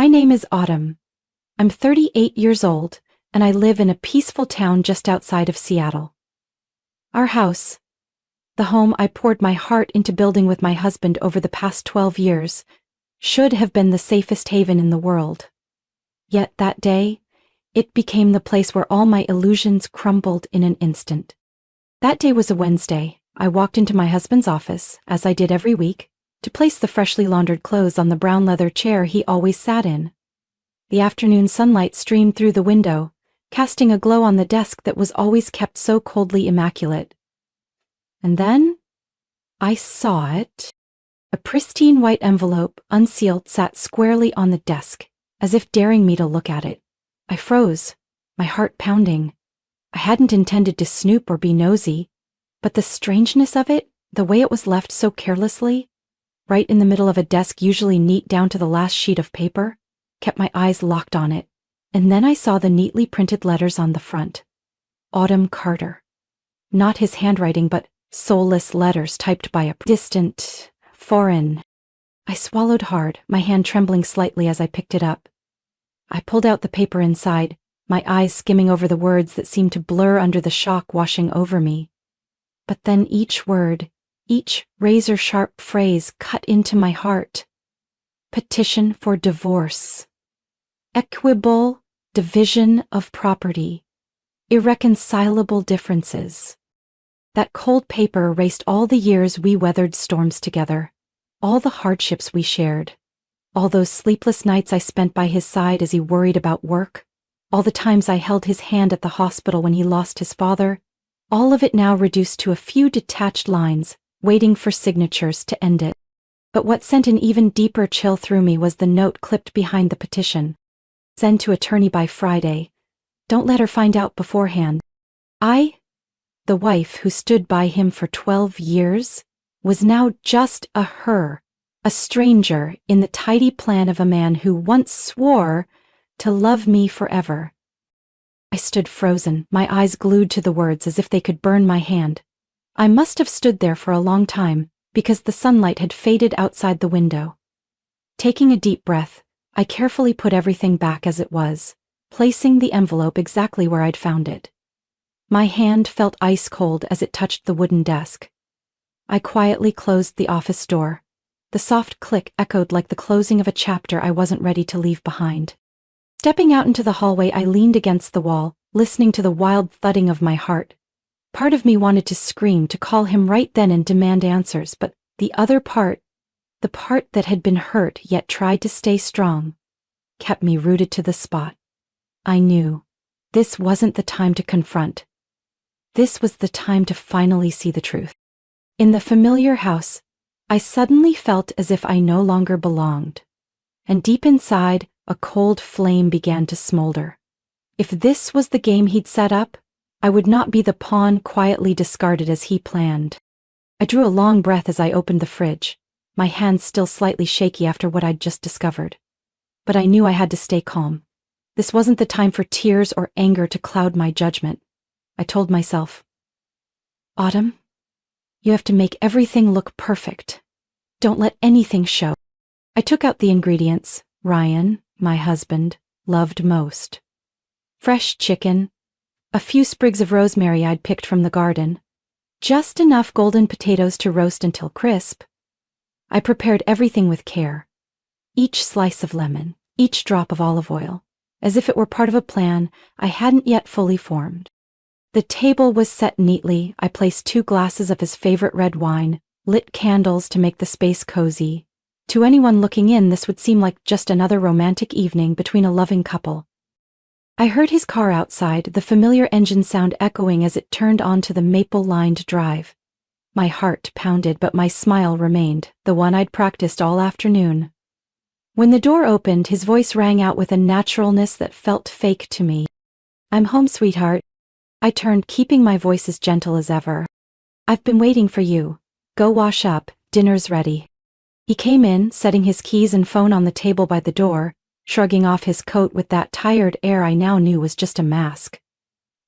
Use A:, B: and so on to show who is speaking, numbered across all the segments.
A: My name is Autumn. I'm 38 years old, and I live in a peaceful town just outside of Seattle. Our house, the home I poured my heart into building with my husband over the past 12 years, should have been the safest haven in the world. Yet that day, it became the place where all my illusions crumbled in an instant. That day was a Wednesday. I walked into my husband's office, as I did every week, to place the freshly laundered clothes on the brown leather chair he always sat in. The afternoon sunlight streamed through the window, casting a glow on the desk that was always kept so coldly immaculate. And then, I saw it. A pristine white envelope, unsealed, sat squarely on the desk, as if daring me to look at it. I froze, my heart pounding. I hadn't intended to snoop or be nosy, but the strangeness of it, the way it was left so carelessly, right in the middle of a desk usually neat down to the last sheet of paper, kept my eyes locked on it. And then I saw the neatly printed letters on the front. Autumn Carter. Not his handwriting, but soulless letters typed by a distant, foreign. I swallowed hard, my hand trembling slightly as I picked it up. I pulled out the paper inside, my eyes skimming over the words that seemed to blur under the shock washing over me. But then each word, each razor-sharp phrase cut into my heart. Petition for divorce. Equitable division of property. Irreconcilable differences. That cold paper erased all the years we weathered storms together, all the hardships we shared, all those sleepless nights I spent by his side as he worried about work, all the times I held his hand at the hospital when he lost his father, all of it now reduced to a few detached lines, waiting for signatures to end it. But what sent an even deeper chill through me was the note clipped behind the petition. Send to attorney by Friday. Don't let her find out beforehand. I, the wife who stood by him for 12 years, was now just a her, a stranger in the tidy plan of a man who once swore to love me forever. I stood frozen, my eyes glued to the words as if they could burn my hand. I must have stood there for a long time, because the sunlight had faded outside the window. Taking a deep breath, I carefully put everything back as it was, placing the envelope exactly where I'd found it. My hand felt ice cold as it touched the wooden desk. I quietly closed the office door. The soft click echoed like the closing of a chapter I wasn't ready to leave behind. Stepping out into the hallway, I leaned against the wall, listening to the wild thudding of my heart. Part of me wanted to scream, to call him right then and demand answers, but the other part, the part that had been hurt yet tried to stay strong, kept me rooted to the spot. I knew this wasn't the time to confront. This was the time to finally see the truth. In the familiar house, I suddenly felt as if I no longer belonged. And deep inside, a cold flame began to smolder. If this was the game he'd set up, I would not be the pawn quietly discarded as he planned. I drew a long breath as I opened the fridge, my hands still slightly shaky after what I'd just discovered. But I knew I had to stay calm. This wasn't the time for tears or anger to cloud my judgment. I told myself, Autumn, you have to make everything look perfect. Don't let anything show. I took out the ingredients Ryan, my husband, loved most. Fresh chicken, a few sprigs of rosemary I'd picked from the garden, just enough golden potatoes to roast until crisp. I prepared everything with care. Each slice of lemon, each drop of olive oil, as if it were part of a plan I hadn't yet fully formed. The table was set neatly. I placed 2 glasses of his favorite red wine, lit candles to make the space cozy. To anyone looking in, this would seem like just another romantic evening between a loving couple. I heard his car outside, the familiar engine sound echoing as it turned onto the maple-lined drive. My heart pounded, but my smile remained, the one I'd practiced all afternoon. When the door opened, his voice rang out with a naturalness that felt fake to me. I'm home, sweetheart. I turned, keeping my voice as gentle as ever. I've been waiting for you. Go wash up, dinner's ready. He came in, setting his keys and phone on the table by the door, shrugging off his coat with that tired air I now knew was just a mask.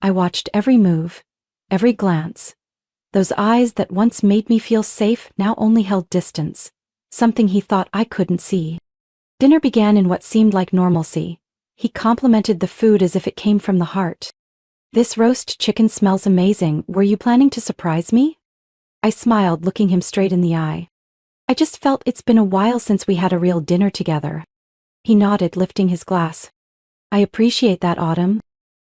A: I watched every move, every glance. Those eyes that once made me feel safe now only held distance, something he thought I couldn't see. Dinner began in what seemed like normalcy. He complimented the food as if it came from the heart. "This roast chicken smells amazing. Were you planning to surprise me?" I smiled, looking him straight in the eye. "I just felt it's been a while since we had a real dinner together." He nodded, lifting his glass. "I appreciate that, Autumn."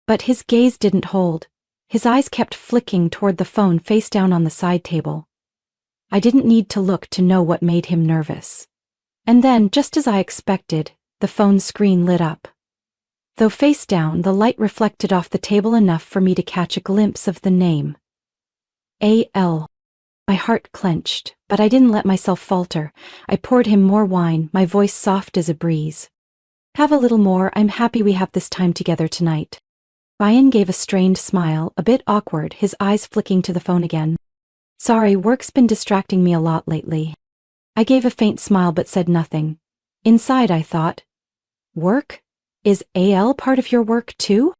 A: But his gaze didn't hold. His eyes kept flicking toward the phone face down on the side table. I didn't need to look to know what made him nervous. And then, just as I expected, the phone screen lit up. Though face down, the light reflected off the table enough for me to catch a glimpse of the name. A.L. My heart clenched, but I didn't let myself falter. I poured him more wine, my voice soft as a breeze. "Have a little more. I'm happy we have this time together tonight." Ryan gave a strained smile, a bit awkward, his eyes flicking to the phone again. "Sorry, work's been distracting me a lot lately." I gave a faint smile but said nothing. Inside I thought, "Work? Is AL part of your work too?"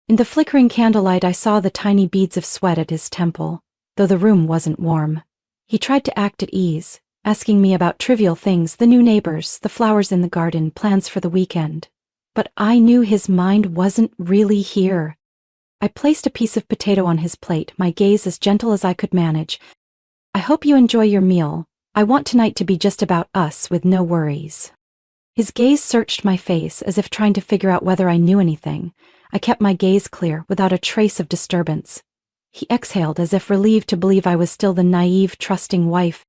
A: In the flickering candlelight I saw the tiny beads of sweat at his temple, though the room wasn't warm. He tried to act at ease, asking me about trivial things, the new neighbors, the flowers in the garden, plans for the weekend. But I knew his mind wasn't really here. I placed a piece of potato on his plate, my gaze as gentle as I could manage. "I hope you enjoy your meal. I want tonight to be just about us with no worries." His gaze searched my face as if trying to figure out whether I knew anything. I kept my gaze clear, without a trace of disturbance. He exhaled as if relieved to believe I was still the naive, trusting wife.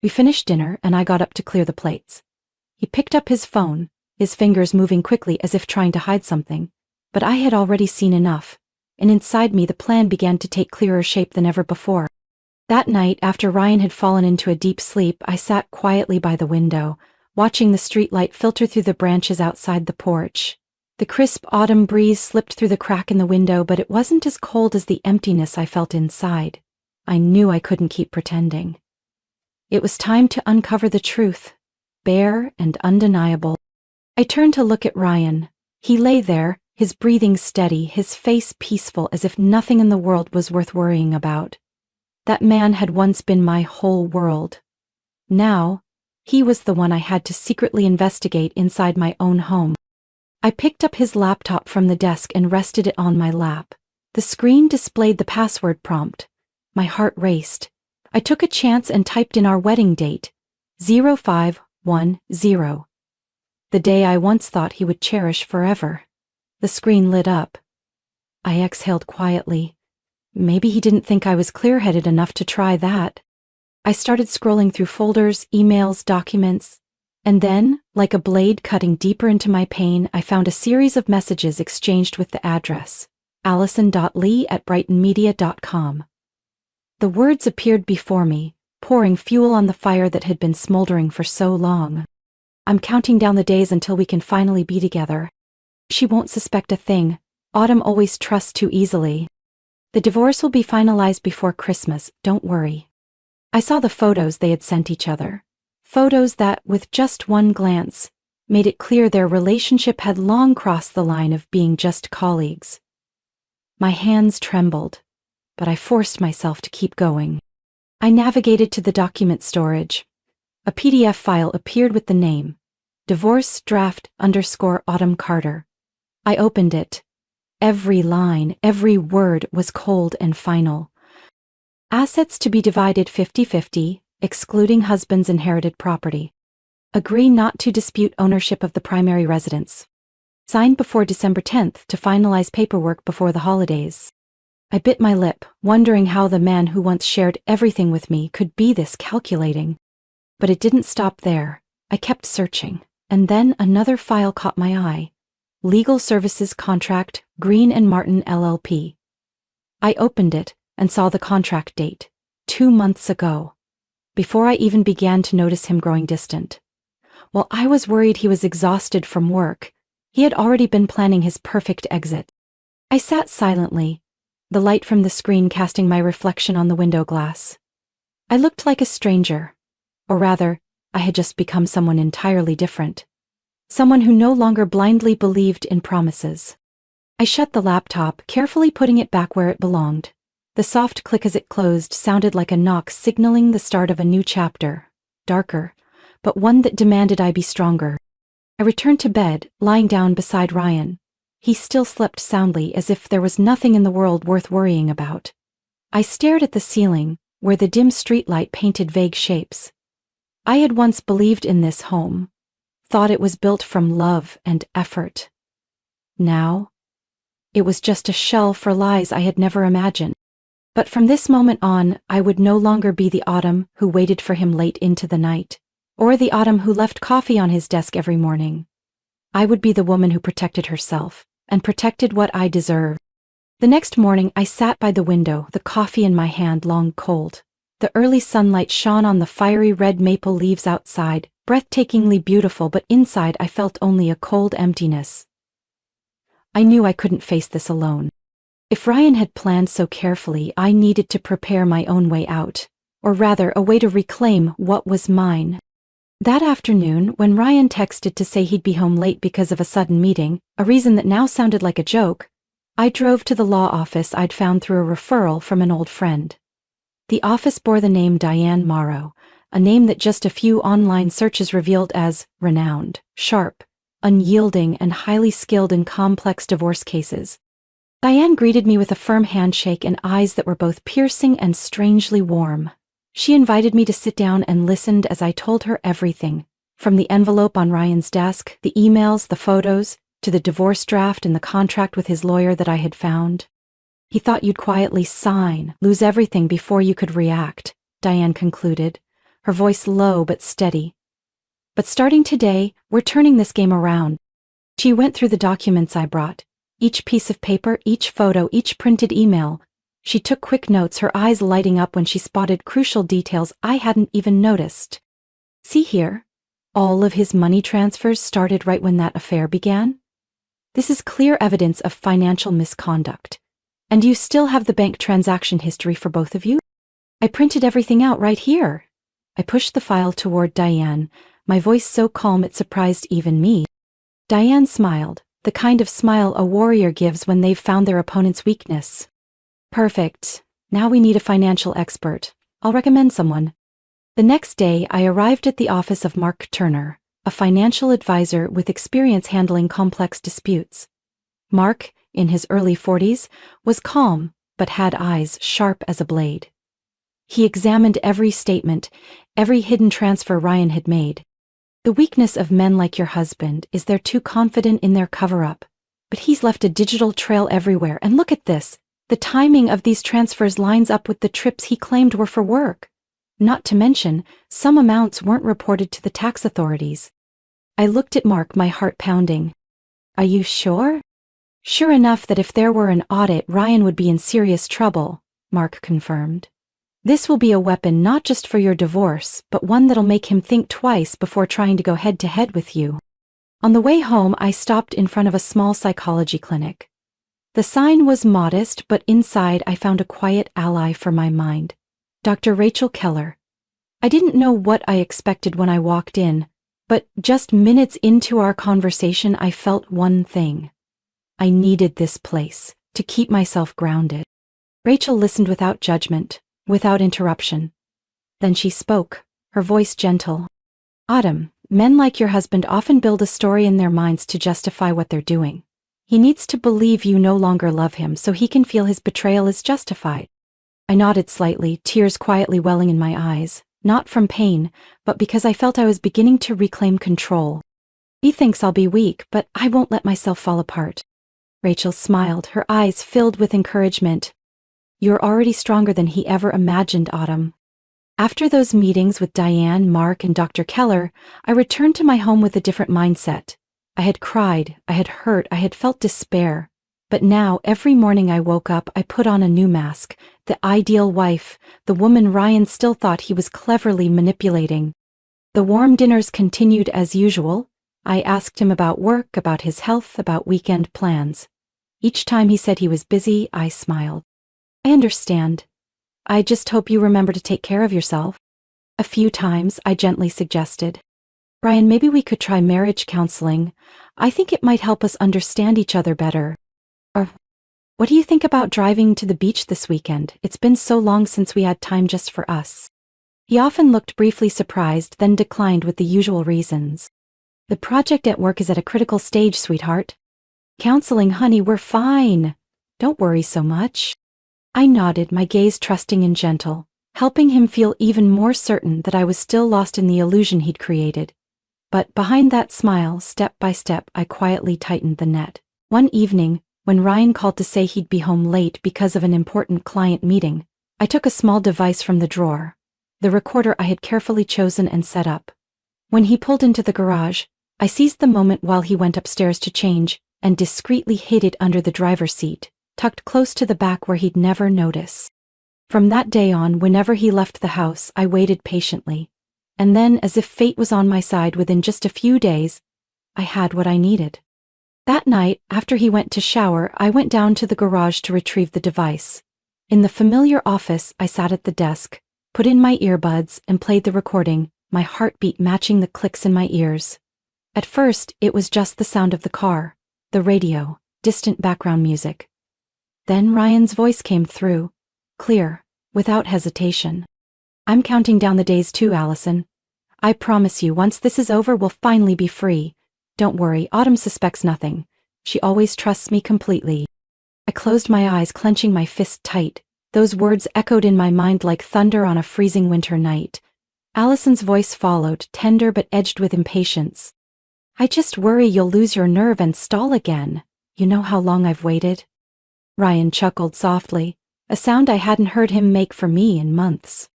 A: We finished dinner and I got up to clear the plates. He picked up his phone, his fingers moving quickly as if trying to hide something. But I had already seen enough, and inside me the plan began to take clearer shape than ever before. That night, after Ryan had fallen into a deep sleep, I sat quietly by the window, watching the streetlight filter through the branches outside the porch. The crisp autumn breeze slipped through the crack in the window, but it wasn't as cold as the emptiness I felt inside. I knew I couldn't keep pretending. It was time to uncover the truth, bare and undeniable. I turned to look at Ryan. He lay there, his breathing steady, his face peaceful as if nothing in the world was worth worrying about. That man had once been my whole world. Now, he was the one I had to secretly investigate inside my own home. I picked up his laptop from the desk and rested it on my lap. The screen displayed the password prompt. My heart raced. I took a chance and typed in our wedding date, 0510. The day I once thought he would cherish forever. The screen lit up. I exhaled quietly. Maybe he didn't think I was clear-headed enough to try that. I started scrolling through folders, emails, documents, and then, like a blade cutting deeper into my pain, I found a series of messages exchanged with the address, allison.lee@brightonmedia.com. The words appeared before me, pouring fuel on the fire that had been smoldering for so long. "I'm counting down the days until we can finally be together. She won't suspect a thing. Autumn always trusts too easily. The divorce will be finalized before Christmas, don't worry." I saw the photos they had sent each other. Photos that, with just one glance, made it clear their relationship had long crossed the line of being just colleagues. My hands trembled, but I forced myself to keep going. I navigated to the document storage. A PDF file appeared with the name, Divorce Draft _ Autumn Carter. I opened it. Every line, every word was cold and final. Assets to be divided 50-50, excluding husband's inherited property. Agree not to dispute ownership of the primary residence. Signed before December 10th to finalize paperwork before the holidays. I bit my lip, wondering how the man who once shared everything with me could be this calculating. But it didn't stop there. I kept searching, and then another file caught my eye. Legal Services Contract, Green and Martin LLP. I opened it and saw the contract date, 2 months ago, before I even began to notice him growing distant. While I was worried he was exhausted from work, he had already been planning his perfect exit. I sat silently, the light from the screen casting my reflection on the window glass. I looked like a stranger, or rather, I had just become someone entirely different. Someone who no longer blindly believed in promises. I shut the laptop, carefully putting it back where it belonged. The soft click as it closed sounded like a knock signaling the start of a new chapter, darker, but one that demanded I be stronger. I returned to bed, lying down beside Ryan. He still slept soundly as if there was nothing in the world worth worrying about. I stared at the ceiling, where the dim streetlight painted vague shapes. I had once believed in this home, thought it was built from love and effort. Now, it was just a shell for lies I had never imagined. But from this moment on, I would no longer be the Autumn who waited for him late into the night, or the Autumn who left coffee on his desk every morning. I would be the woman who protected herself, and protected what I deserved. The next morning I sat by the window, the coffee in my hand long cold. The early sunlight shone on the fiery red maple leaves outside, breathtakingly beautiful, but inside I felt only a cold emptiness. I knew I couldn't face this alone. If Ryan had planned so carefully, I needed to prepare my own way out, or rather a way to reclaim what was mine. That afternoon, when Ryan texted to say he'd be home late because of a sudden meeting, a reason that now sounded like a joke, I drove to the law office I'd found through a referral from an old friend. The office bore the name Diane Morrow, a name that just a few online searches revealed as renowned, sharp, unyielding, and highly skilled in complex divorce cases. Diane greeted me with a firm handshake and eyes that were both piercing and strangely warm. She invited me to sit down and listened as I told her everything, from the envelope on Ryan's desk, the emails, the photos, to the divorce draft and the contract with his lawyer that I had found. He thought you'd quietly sign, lose everything before you could react, Diane concluded, her voice low but steady. But starting today, we're turning this game around. She went through the documents I brought, each piece of paper, each photo, each printed email. She took quick notes, her eyes lighting up when she spotted crucial details I hadn't even noticed. See here, all of his money transfers started right when that affair began. This is clear evidence of financial misconduct. And you still have the bank transaction history for both of you? I printed everything out right here. I pushed the file toward Diane, my voice so calm it surprised even me. Diane smiled, the kind of smile a warrior gives when they've found their opponent's weakness. Perfect. Now we need a financial expert. I'll recommend someone. The next day, I arrived at the office of Mark Turner, a financial advisor with experience handling complex disputes. Mark, in his early 40s, was calm, but had eyes sharp as a blade. He examined every statement, every hidden transfer Ryan had made. The weakness of men like your husband is they're too confident in their cover-up. But he's left a digital trail everywhere, and look at this. The timing of these transfers lines up with the trips he claimed were for work. Not to mention, some amounts weren't reported to the tax authorities. I looked at Mark, my heart pounding. Are you sure? Sure enough that if there were an audit, Ryan would be in serious trouble, Mark confirmed. This will be a weapon not just for your divorce, but one that'll make him think twice before trying to go head-to-head with you. On the way home, I stopped in front of a small psychology clinic. The sign was modest, but inside I found a quiet ally for my mind. Dr. Rachel Keller. I didn't know what I expected when I walked in, but just minutes into our conversation I felt one thing. I needed this place to keep myself grounded. Rachel listened without judgment, without interruption. Then she spoke, her voice gentle. Autumn, men like your husband often build a story in their minds to justify what they're doing. He needs to believe you no longer love him so he can feel his betrayal is justified. I nodded slightly, tears quietly welling in my eyes, not from pain, but because I felt I was beginning to reclaim control. He thinks I'll be weak, but I won't let myself fall apart. Rachel smiled, her eyes filled with encouragement. You're already stronger than he ever imagined, Autumn. After those meetings with Diane, Mark, and Dr. Keller, I returned to my home with a different mindset. I had cried, I had hurt, I had felt despair. But now, every morning I woke up, I put on a new mask, the ideal wife, the woman Ryan still thought he was cleverly manipulating. The warm dinners continued as usual. I asked him about work, about his health, about weekend plans. Each time he said he was busy, I smiled. I understand. I just hope you remember to take care of yourself. A few times, I gently suggested. Ryan, maybe we could try marriage counseling. I think it might help us understand each other better. Or, what do you think about driving to the beach this weekend? It's been so long since we had time just for us. He often looked briefly surprised, then declined with the usual reasons. The project at work is at a critical stage, sweetheart. Counseling, honey, we're fine. Don't worry so much. I nodded, my gaze trusting and gentle, helping him feel even more certain that I was still lost in the illusion he'd created. But behind that smile, step by step, I quietly tightened the net. One evening, when Ryan called to say he'd be home late because of an important client meeting, I took a small device from the drawer, the recorder I had carefully chosen and set up. When he pulled into the garage, I seized the moment while he went upstairs to change and discreetly hid it under the driver's seat, tucked close to the back where he'd never notice. From that day on, whenever he left the house, I waited patiently. And then, as if fate was on my side, within just a few days, I had what I needed. That night, after he went to shower, I went down to the garage to retrieve the device. In the familiar office, I sat at the desk, put in my earbuds, and played the recording, my heartbeat matching the clicks in my ears. At first, it was just the sound of the car, the radio, distant background music. Then Ryan's voice came through, clear, without hesitation. "I'm counting down the days too, Allison. I promise you, once this is over, we'll finally be free. Don't worry, Autumn suspects nothing. She always trusts me completely." I closed my eyes, clenching my fist tight. Those words echoed in my mind like thunder on a freezing winter night. Allison's voice followed, tender but edged with impatience. "I just worry you'll lose your nerve and stall again. You know how long I've waited?" Ryan chuckled softly, a sound I hadn't heard him make for me in months.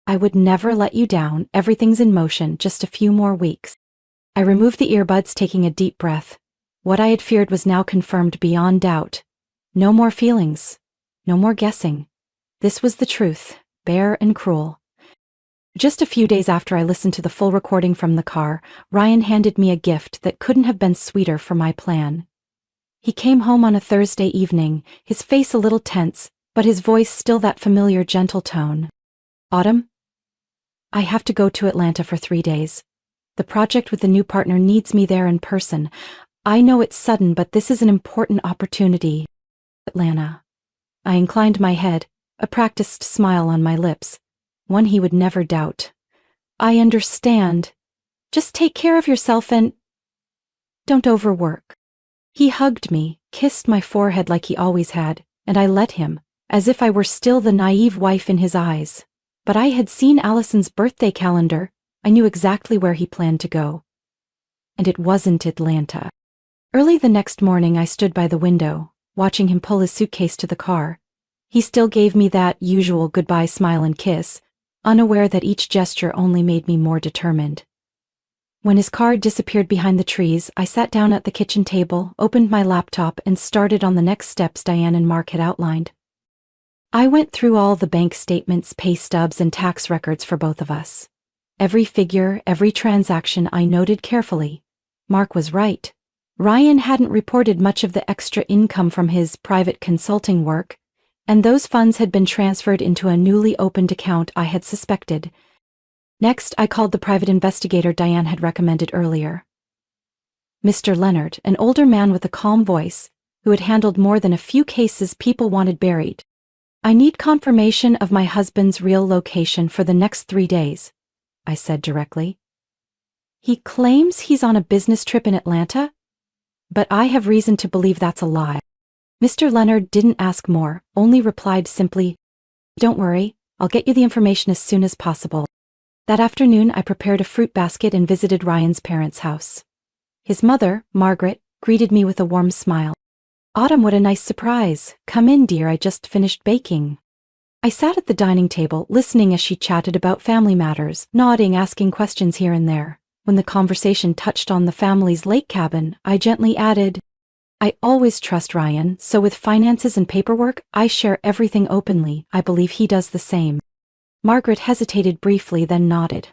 A: "I would never let you down. Everything's in motion, just a few more weeks." I removed the earbuds, taking a deep breath. What I had feared was now confirmed beyond doubt. No more feelings. No more guessing. This was the truth, bare and cruel. Just a few days after I listened to the full recording from the car, Ryan handed me a gift that couldn't have been sweeter for my plan. He came home on a Thursday evening, his face a little tense, but his voice still that familiar gentle tone. "Autumn, I have to go to Atlanta for 3 days. The project with the new partner needs me there in person. I know it's sudden, but this is an important opportunity." Atlanta. I inclined my head, a practiced smile on my lips, one he would never doubt. "I understand. Just take care of yourself and don't overwork." He hugged me, kissed my forehead like he always had, and I let him, as if I were still the naive wife in his eyes. But I had seen Allison's birthday calendar. I knew exactly where he planned to go. And it wasn't Atlanta. Early the next morning, I stood by the window, watching him pull his suitcase to the car. He still gave me that usual goodbye smile and kiss, unaware that each gesture only made me more determined. When his car disappeared behind the trees, I sat down at the kitchen table, opened my laptop, and started on the next steps Diane and Mark had outlined. I went through all the bank statements, pay stubs, and tax records for both of us. Every figure, every transaction I noted carefully. Mark was right. Ryan hadn't reported much of the extra income from his private consulting work, and those funds had been transferred into a newly opened account I had suspected. Next, I called the private investigator Diane had recommended earlier. Mr. Leonard, an older man with a calm voice, who had handled more than a few cases people wanted buried. "I need confirmation of my husband's real location for the next 3 days," I said directly. "He claims he's on a business trip in Atlanta, but I have reason to believe that's a lie." Mr. Leonard didn't ask more, only replied simply, "Don't worry, I'll get you the information as soon as possible." That afternoon, I prepared a fruit basket and visited Ryan's parents' house. His mother, Margaret, greeted me with a warm smile. "Autumn, what a nice surprise. Come in, dear, I just finished baking." I sat at the dining table, listening as she chatted about family matters, nodding, asking questions here and there. When the conversation touched on the family's lake cabin, I gently added, "I always trust Ryan, so with finances and paperwork, I share everything openly. I believe he does the same." Margaret hesitated briefly, then nodded.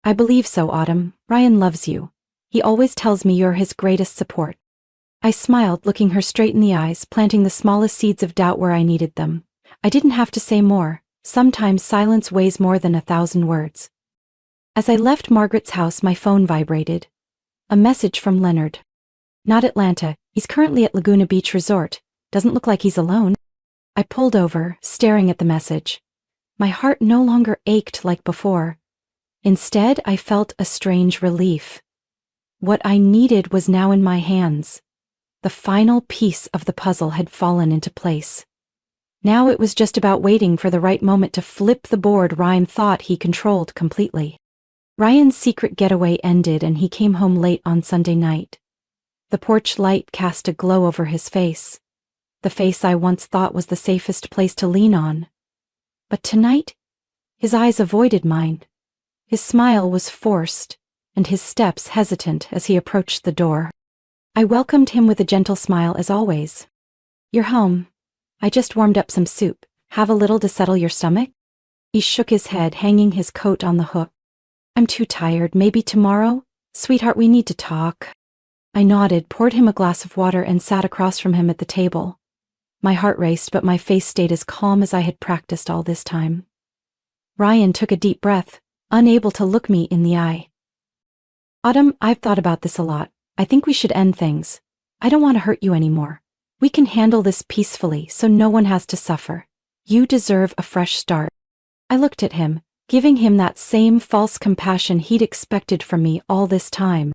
A: "I believe so, Autumn. Ryan loves you. He always tells me you're his greatest support." I smiled, looking her straight in the eyes, planting the smallest seeds of doubt where I needed them. I didn't have to say more. Sometimes silence weighs more than 1,000 words. As I left Margaret's house, my phone vibrated. A message from Leonard. "Not Atlanta. He's currently at Laguna Beach Resort. Doesn't look like he's alone." I pulled over, staring at the message. My heart no longer ached like before. Instead, I felt a strange relief. What I needed was now in my hands. The final piece of the puzzle had fallen into place. Now it was just about waiting for the right moment to flip the board Ryan thought he controlled completely. Ryan's secret getaway ended and he came home late on Sunday night. The porch light cast a glow over his face. The face I once thought was the safest place to lean on. But tonight, his eyes avoided mine. His smile was forced, and his steps hesitant as he approached the door. I welcomed him with a gentle smile as always. "You're home. I just warmed up some soup. Have a little to settle your stomach?" He shook his head, hanging his coat on the hook. "I'm too tired. Maybe tomorrow? Sweetheart, we need to talk." I nodded, poured him a glass of water, and sat across from him at the table. My heart raced, but my face stayed as calm as I had practiced all this time. Ryan took a deep breath, unable to look me in the eye. "Autumn, I've thought about this a lot. I think we should end things. I don't want to hurt you anymore. We can handle this peacefully so no one has to suffer. You deserve a fresh start." I looked at him, giving him that same false compassion he'd expected from me all this time.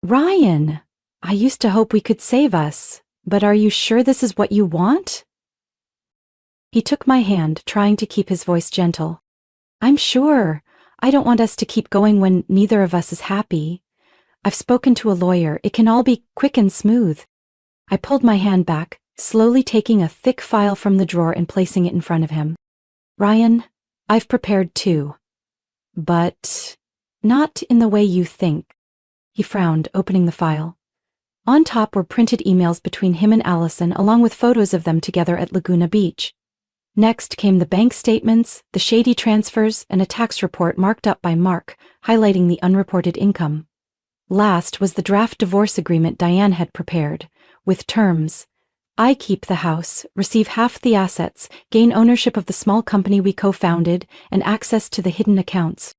A: "Ryan, I used to hope we could save us, but are you sure this is what you want?" He took my hand, trying to keep his voice gentle. "I'm sure. I don't want us to keep going when neither of us is happy. I've spoken to a lawyer. It can all be quick and smooth." I pulled my hand back, slowly taking a thick file from the drawer and placing it in front of him. "Ryan, I've prepared too. But not in the way you think." He frowned, opening the file. On top were printed emails between him and Allison, along with photos of them together at Laguna Beach. Next came the bank statements, the shady transfers, and a tax report marked up by Mark, highlighting the unreported income. Last was the draft divorce agreement Diane had prepared, with terms: I keep the house, receive half the assets, gain ownership of the small company we co-founded, and access to the hidden accounts.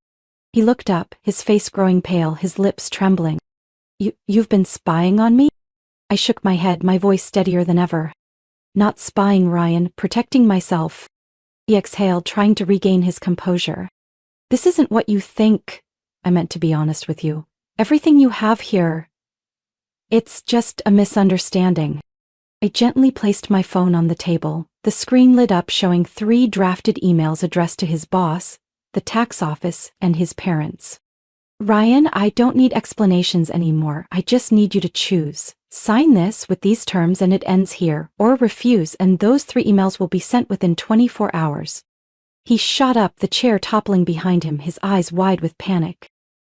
A: He looked up, his face growing pale, his lips trembling. You've been spying on me?" I shook my head, my voice steadier than ever. "Not spying, Ryan, protecting myself." He exhaled, trying to regain his composure. "This isn't what you think. I meant to be honest with you. Everything you have here, it's just a misunderstanding." I gently placed my phone on the table. The screen lit up, showing 3 drafted emails addressed to his boss, the tax office, and his parents. "Ryan, I don't need explanations anymore. I just need you to choose. Sign this with these terms and it ends here, or refuse, and those 3 emails will be sent within 24 hours. He shot up, the chair toppling behind him, his eyes wide with panic.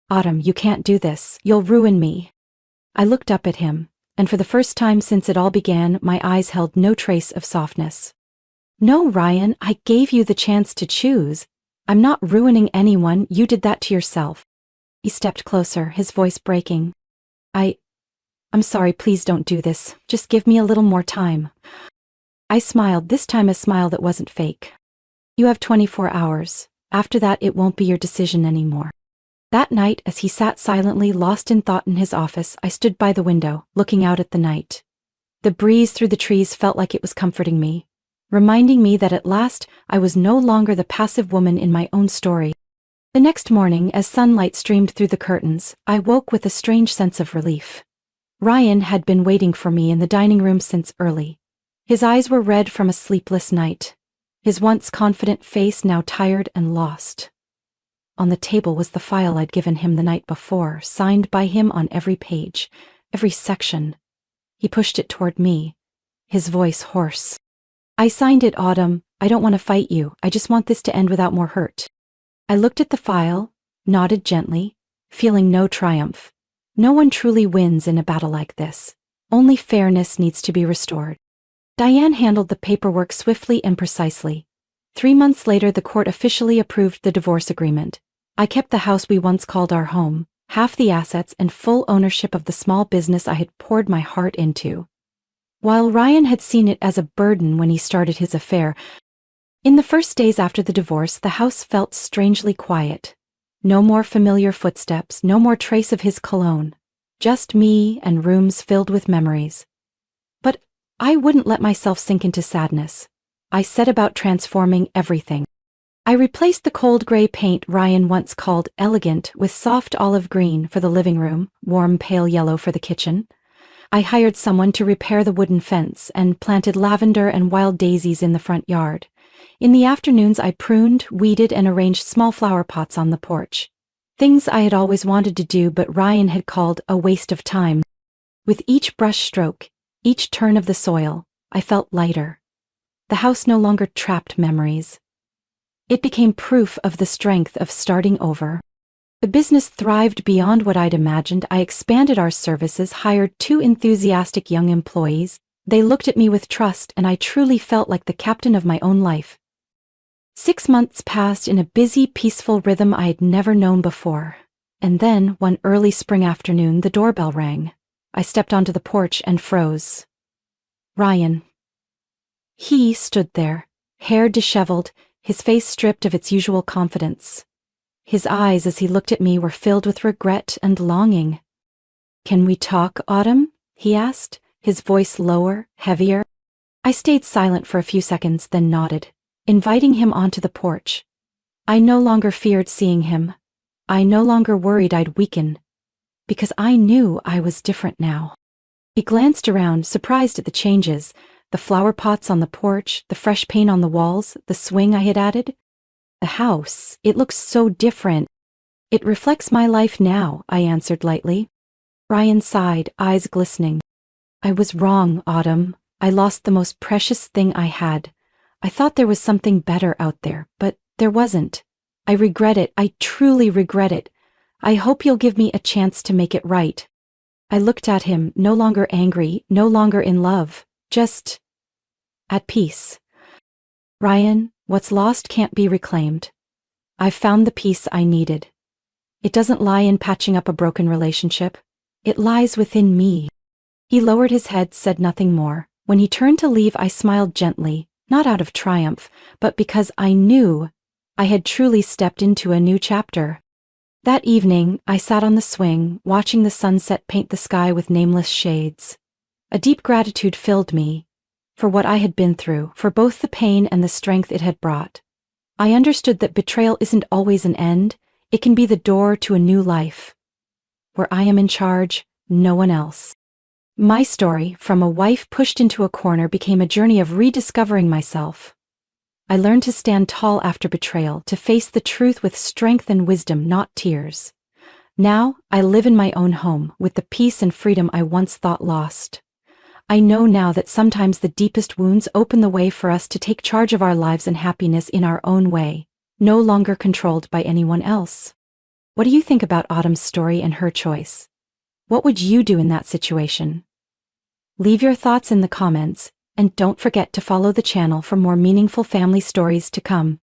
A: "Autumn, you can't do this. You'll ruin me." I looked up at him, and for the first time since it all began, my eyes held no trace of softness. "No, Ryan, I gave you the chance to choose. I'm not ruining anyone. You did that to yourself." He stepped closer, his voice breaking. I'm sorry, please don't do this. Just give me a little more time." I smiled, this time a smile that wasn't fake. "You have 24 hours. After that, it won't be your decision anymore." That night, as he sat silently, lost in thought in his office, I stood by the window, looking out at the night. The breeze through the trees felt like it was comforting me, reminding me that at last I was no longer the passive woman in my own story. The next morning, as sunlight streamed through the curtains, I woke with a strange sense of relief. Ryan had been waiting for me in the dining room since early. His eyes were red from a sleepless night, his once confident face now tired and lost. On the table was the file I'd given him the night before, signed by him on every page, every section. He pushed it toward me, his voice hoarse. "I signed it, Autumn. I don't want to fight you. I just want this to end without more hurt." I looked at the file, nodded gently, feeling no triumph. No one truly wins in a battle like this. Only fairness needs to be restored. Diane handled the paperwork swiftly and precisely. 3 months later, the court officially approved the divorce agreement. I kept the house we once called our home, half the assets, and full ownership of the small business I had poured my heart into. While Ryan had seen it as a burden when he started his affair, in the first days after the divorce, the house felt strangely quiet. No more familiar footsteps, no more trace of his cologne. Just me and rooms filled with memories. But I wouldn't let myself sink into sadness. I set about transforming everything. I replaced the cold gray paint Ryan once called elegant with soft olive green for the living room, warm pale yellow for the kitchen. I hired someone to repair the wooden fence and planted lavender and wild daisies in the front yard. In the afternoons I pruned, weeded, and arranged small flower pots on the porch. Things I had always wanted to do but Ryan had called a waste of time. With each brush stroke, each turn of the soil, I felt lighter. The house no longer trapped memories. It became proof of the strength of starting over. The business thrived beyond what I'd imagined. I expanded our services, hired 2 enthusiastic young employees. They looked at me with trust, and I truly felt like the captain of my own life. 6 months passed in a busy, peaceful rhythm I had never known before. And then, one early spring afternoon, the doorbell rang. I stepped onto the porch and froze. Ryan. He stood there, hair disheveled, his face stripped of its usual confidence. His eyes, as he looked at me, were filled with regret and longing. "Can we talk, Autumn?" he asked, his voice lower, heavier. I stayed silent for a few seconds, then nodded, inviting him onto the porch. I no longer feared seeing him. I no longer worried I'd weaken, because I knew I was different now. He glanced around, surprised at the changes, the flower pots on the porch, the fresh paint on the walls, the swing I had added. The house, it looks so different. "It reflects my life now," I answered lightly. Ryan sighed, eyes glistening. "I was wrong, Autumn. I lost the most precious thing I had. I thought there was something better out there, but there wasn't. I regret it. I truly regret it. I hope you'll give me a chance to make it right." I looked at him, no longer angry, no longer in love, just at peace. "Ryan, what's lost can't be reclaimed. I've found the peace I needed. It doesn't lie in patching up a broken relationship. It lies within me." He lowered his head, said nothing more. When he turned to leave, I smiled gently, not out of triumph, but because I knew I had truly stepped into a new chapter. That evening, I sat on the swing, watching the sunset paint the sky with nameless shades. A deep gratitude filled me for what I had been through, for both the pain and the strength it had brought. I understood that betrayal isn't always an end. It can be the door to a new life, where I am in charge, no one else. My story, from a wife pushed into a corner, became a journey of rediscovering myself. I learned to stand tall after betrayal, to face the truth with strength and wisdom, not tears. Now, I live in my own home, with the peace and freedom I once thought lost. I know now that sometimes the deepest wounds open the way for us to take charge of our lives and happiness in our own way, no longer controlled by anyone else. What do you think about Autumn's story and her choice? What would you do in that situation? Leave your thoughts in the comments, and don't forget to follow the channel for more meaningful family stories to come.